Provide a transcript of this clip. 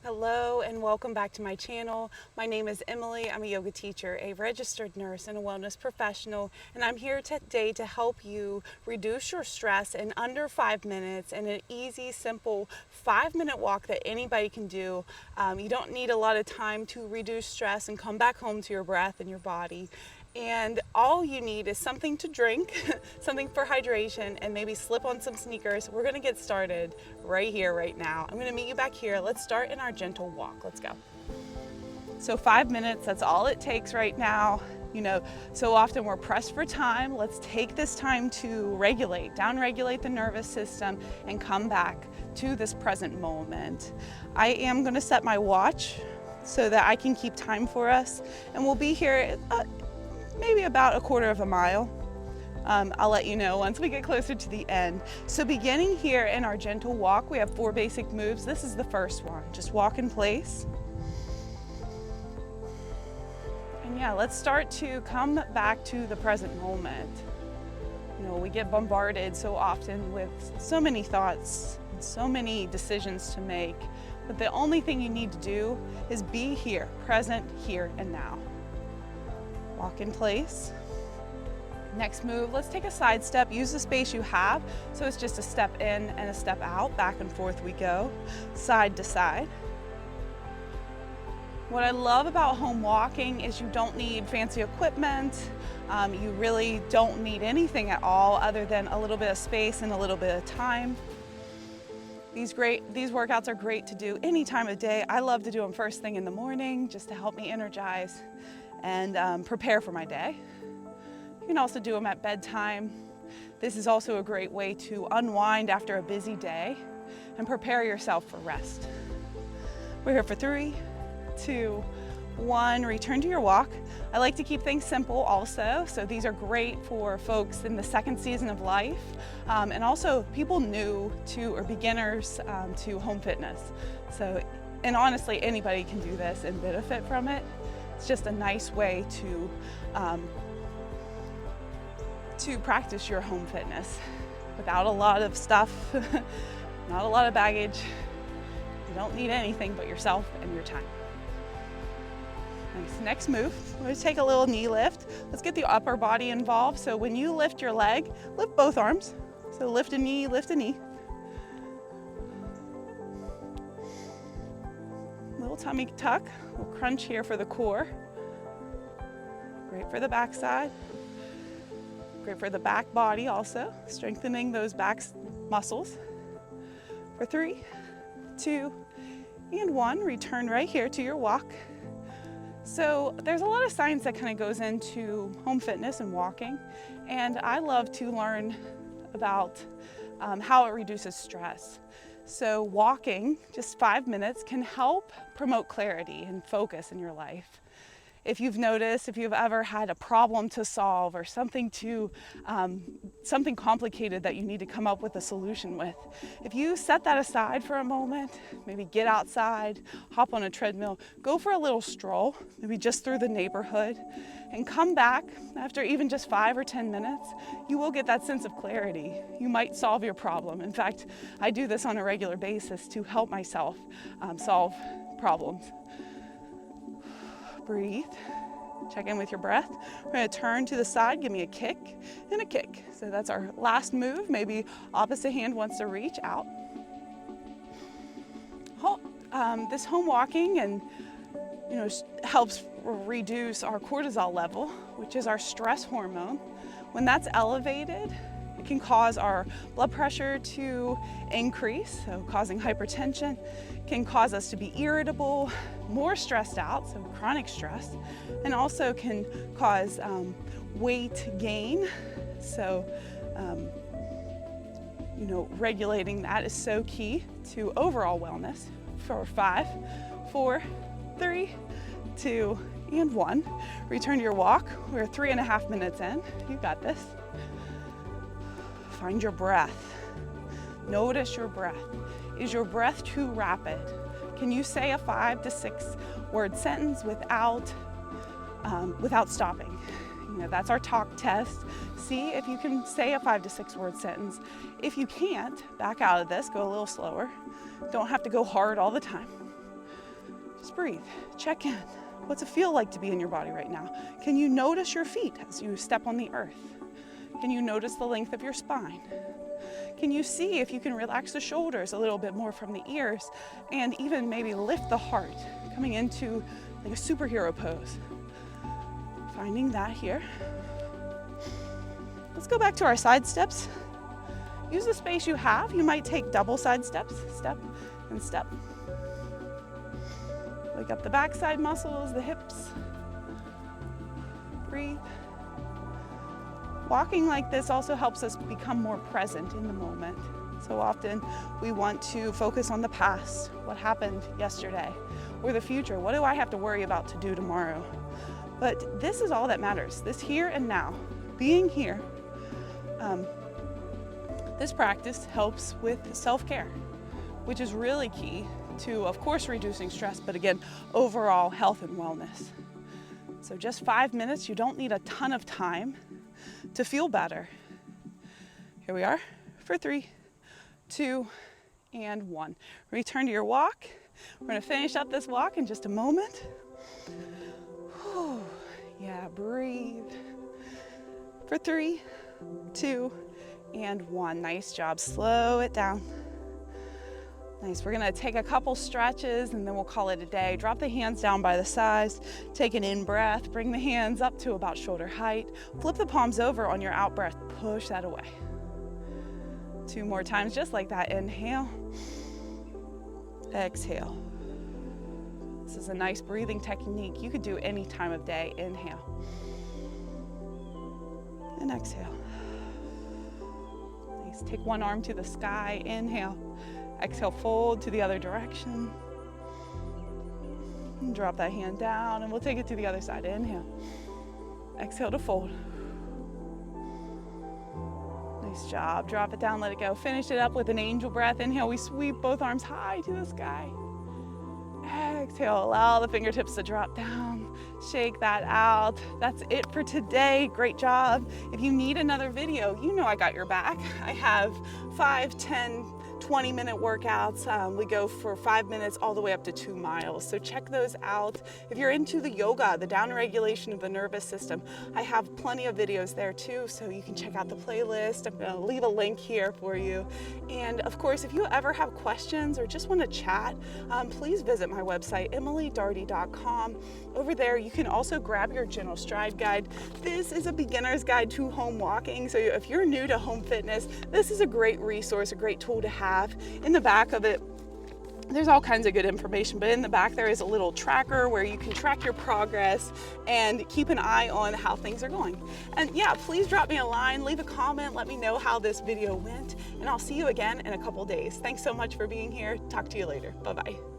Hello and welcome back to my channel. My name is Emily. I'm a yoga teacher, a registered nurse, and a wellness professional, and I'm here today to help you reduce your stress in under 5 minutes in an easy, simple 5-minute walk that anybody can do. You don't need a lot of time to reduce stress and come back home to your breath and your body. And all you need is something to drink, something for hydration, and maybe slip on some sneakers. We're gonna get started right here, right now. I'm gonna meet you back here. Let's start in our gentle walk. Let's go. So 5 minutes, that's all it takes right now. You know, so often we're pressed for time. Let's take this time to regulate, down-regulate the nervous system and come back to this present moment. I am gonna set my watch so that I can keep time for us, and we'll be here maybe about a quarter of a mile. I'll let you know once we get closer to the end. So beginning here in our gentle walk, we have 4 basic moves. This is the first one, just walk in place. And yeah, let's start to come back to the present moment. You know, we get bombarded so often with so many thoughts, and so many decisions to make, but the only thing you need to do is be here, present here and now. Walk in place. Next move, let's take a side step. Use the space you have. So it's just a step in and a step out. Back and forth we go, side to side. What I love about home walking is you don't need fancy equipment. You really don't need anything at all other than a little bit of space and a little bit of time. These workouts are great to do any time of day. I love to do them first thing in the morning just to help me energize and prepare for my day. You can also do them at bedtime. This is also a great way to unwind after a busy day and prepare yourself for rest. We're here for 3, 2, 1, return to your walk. I like to keep things simple also, so these are great for folks in the second season of life and also people new to or beginners to home fitness. So, and honestly, anybody can do this and benefit from it. It's just a nice way to practice your home fitness without a lot of stuff, not a lot of baggage. You don't need anything but yourself and your time. Nice. Next move, we're going to take a little knee lift. Let's get the upper body involved. So when you lift your leg, lift both arms. So lift a knee, lift a knee. Little tummy tuck, we'll crunch here for the core. Great for the back side. Great for the back body also, strengthening those back muscles. For 3, 2, and 1, return right here to your walk. So there's a lot of science that kind of goes into home fitness and walking, and I love to learn about how it reduces stress. So walking, just 5 minutes, can help promote clarity and focus in your life. If you've noticed, if you've ever had a problem to solve or something complicated that you need to come up with a solution with, if you set that aside for a moment, maybe get outside, hop on a treadmill, go for a little stroll, maybe just through the neighborhood, and come back after even just 5 or 10 minutes, you will get that sense of clarity. You might solve your problem. In fact, I do this on a regular basis to help myself solve problems. Breathe, check in with your breath. We're gonna turn to the side, give me a kick and a kick. So that's our last move. Maybe opposite hand wants to reach out. This home walking and helps reduce our cortisol level, which is our stress hormone. When that's elevated, it can cause our blood pressure to increase, so causing hypertension, can cause us to be irritable, more stressed out, so chronic stress, and also can cause weight gain. So, regulating that is so key to overall wellness. For 5, 4, 3, 2, and 1. Return to your walk. We're 3.5 minutes in. You got this. Find your breath. Notice your breath. Is your breath too rapid? Can you say a 5 to 6 word sentence without stopping? That's our talk test. See if you can say a 5 to 6 word sentence. If you can't, back out of this, go a little slower. Don't have to go hard all the time. breathe. Check in. What's it feel like to be in your body right now? Can you notice your feet as you step on the earth? Can you notice the length of your spine? Can you see if you can relax the shoulders a little bit more from the ears and even maybe lift the heart, coming into like a superhero pose? Finding that here. Let's go back to our side steps. Use the space you have. You might take double side steps, step and step. Wake up the backside muscles, the hips. Breathe. Walking like this also helps us become more present in the moment. So often we want to focus on the past, what happened yesterday, or the future. What do I have to worry about to do tomorrow? But this is all that matters, this here and now, being here. This practice helps with self-care, which is really key to, of course, reducing stress, but again, overall health and wellness. So just 5 minutes, you don't need a ton of time to feel better. Here we are for 3, 2, and 1. Return to your walk. We're gonna finish up this walk in just a moment. Whew. Yeah, breathe. For 3, 2, and 1. Nice job. Slow it down. Nice. We're gonna take a couple stretches and then we'll call it a day. Drop the hands down by the sides. Take an in breath. Bring the hands up to about shoulder height. Flip the palms over on your out breath. Push that away. 2 more times, just like that. Inhale. Exhale. This is a nice breathing technique you could do any time of day. Inhale. And exhale. Nice. Take one arm to the sky. Inhale. Exhale, fold to the other direction. And drop that hand down and we'll take it to the other side. Inhale. Exhale to fold. Nice job. Drop it down, let it go. Finish it up with an angel breath. Inhale, we sweep both arms high to the sky. Exhale, allow the fingertips to drop down. Shake that out. That's it for today. Great job. If you need another video, you know I got your back. I have 5, 10, 20-minute workouts. We go for 5 minutes all the way up to 2 miles. So check those out. If you're into the yoga, the down regulation of the nervous system, I have plenty of videos there too, so you can check out the playlist. I'm gonna leave a link here for you. And of course, if you ever have questions or just want to chat, please visit my website, emilydaugherty.com. Over there, you can also grab your gentle stride guide. This is a beginner's guide to home walking. So if you're new to home fitness, this is a great resource, a great tool to have. In the back of it, there's all kinds of good information, but in the back there is a little tracker where you can track your progress and keep an eye on how things are going. And yeah, please drop me a line, leave a comment, let me know how this video went, and I'll see you again in a couple days. Thanks so much for being here. Talk to you later. Bye-bye.